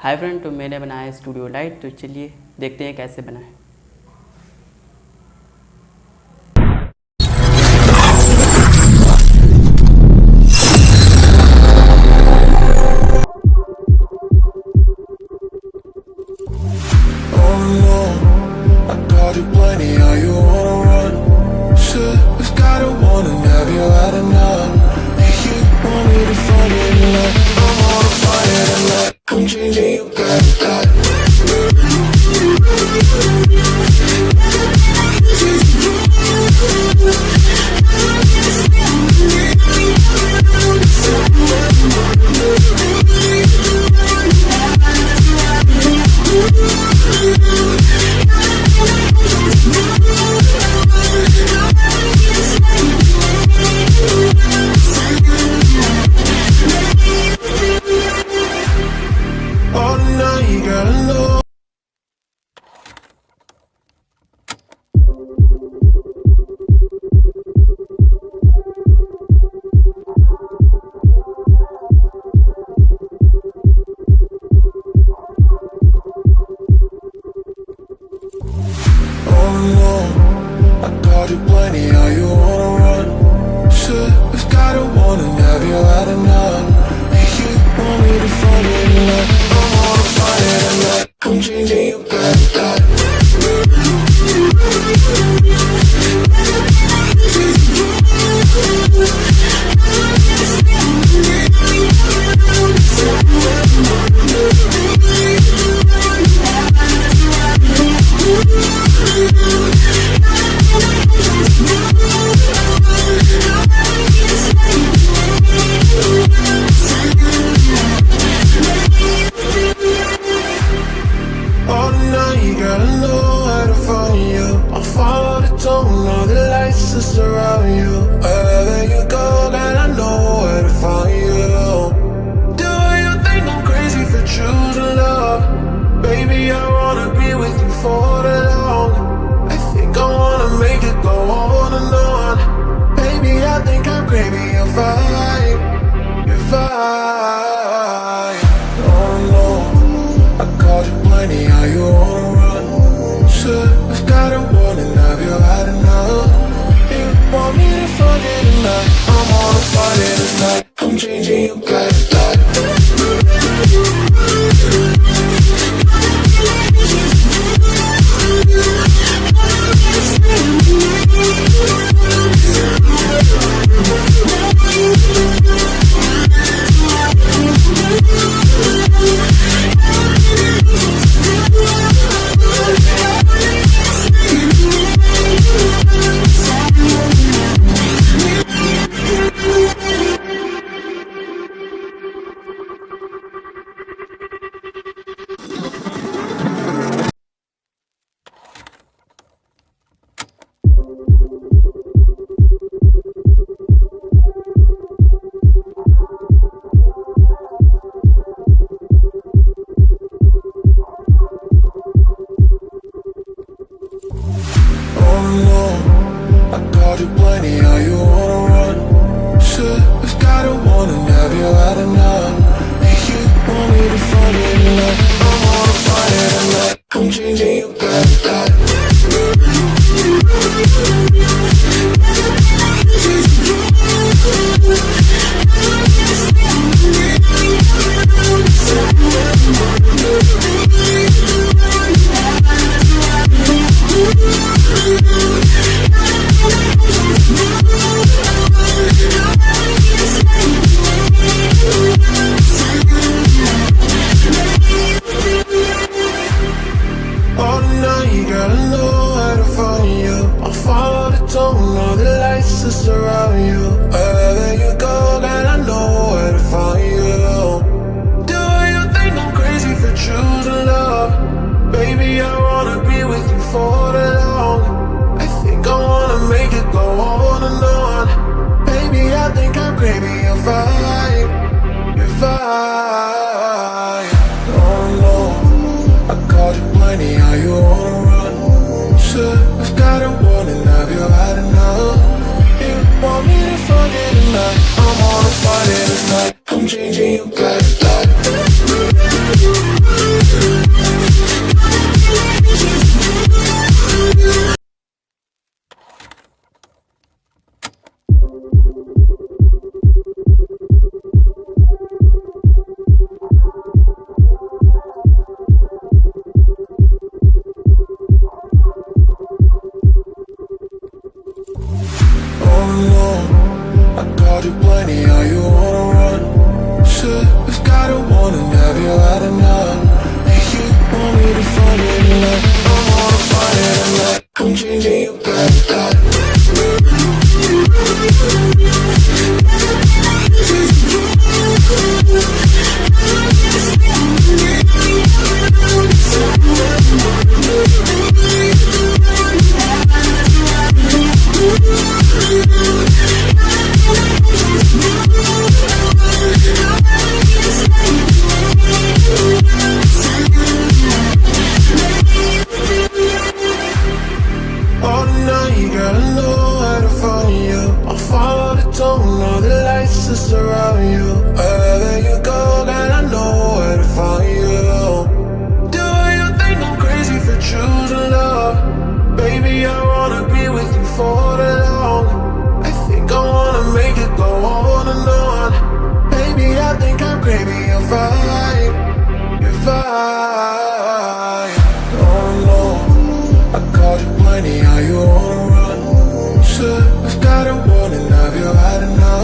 Hi friend, तो मैंने बनाया स्टूडियो लाइट। तो चलिए देखते हैं कैसे बनाएं। Surround you wherever you go, girl. I know where to find you. Do you think I'm crazy for choosing love? Baby, I wanna be with you for the long. I think I wanna make it go on and on. Baby, I think I'm crazy. You're fine, you're fine. Oh no, I called you plenty. How you wanna run? Should I gotta warning? Have you had enough? Want me to forget tonight? I'm on a party tonight. I'm changing your life. You plenty, how you wanna run? Should have got a warning, have you had enough? You want me to find it tonight? I'm on a Friday tonight. I'm changing your life. Surround you wherever you go, girl. I know where to find you. Do you think I'm crazy for choosing love? Baby, I wanna be with you for the long. I think I wanna make it go on and on. Baby, I think I'm crazy. You're fine, you're fine. Oh no, I called you plenty. How you wanna run? Should I got a warning? Have you had enough? Want me to forget tonight? I'm on a party tonight. I'm changing your life. I'm changing you back. All night, girl, I know how to find you. I'll follow the tone, all the lights that surround you. Wherever you go, girl, I know where to find you. Do you think I'm crazy for choosing love? Baby, I wanna be with you for the long. I think I wanna make it go on and on. Baby, I think I'm crazy, you're fine. You're fine. Oh no, I called you plenty, how you wanna run? Should've got a warning, have you had enough?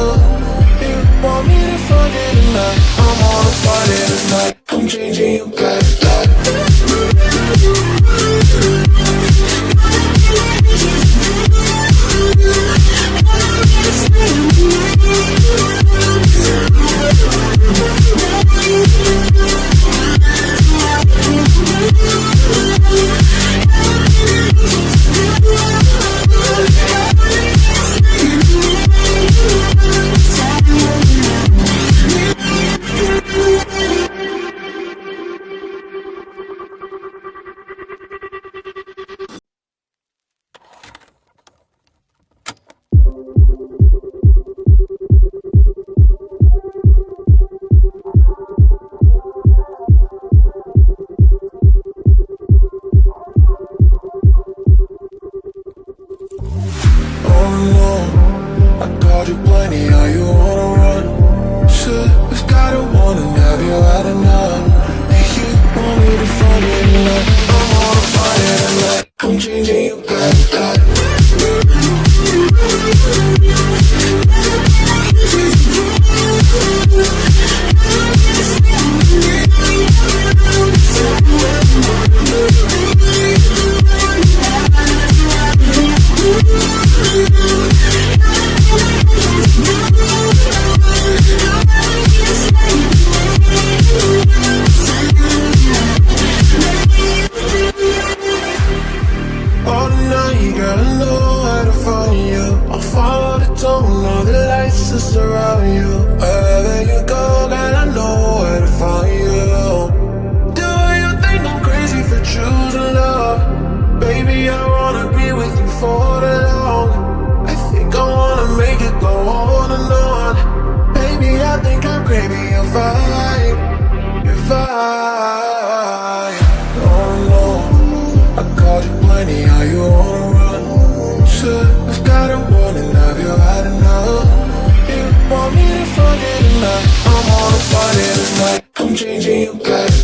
You want me to forget tonight? I'm on a party tonight. I'm changing you back.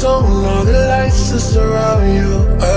All the lights that surround you.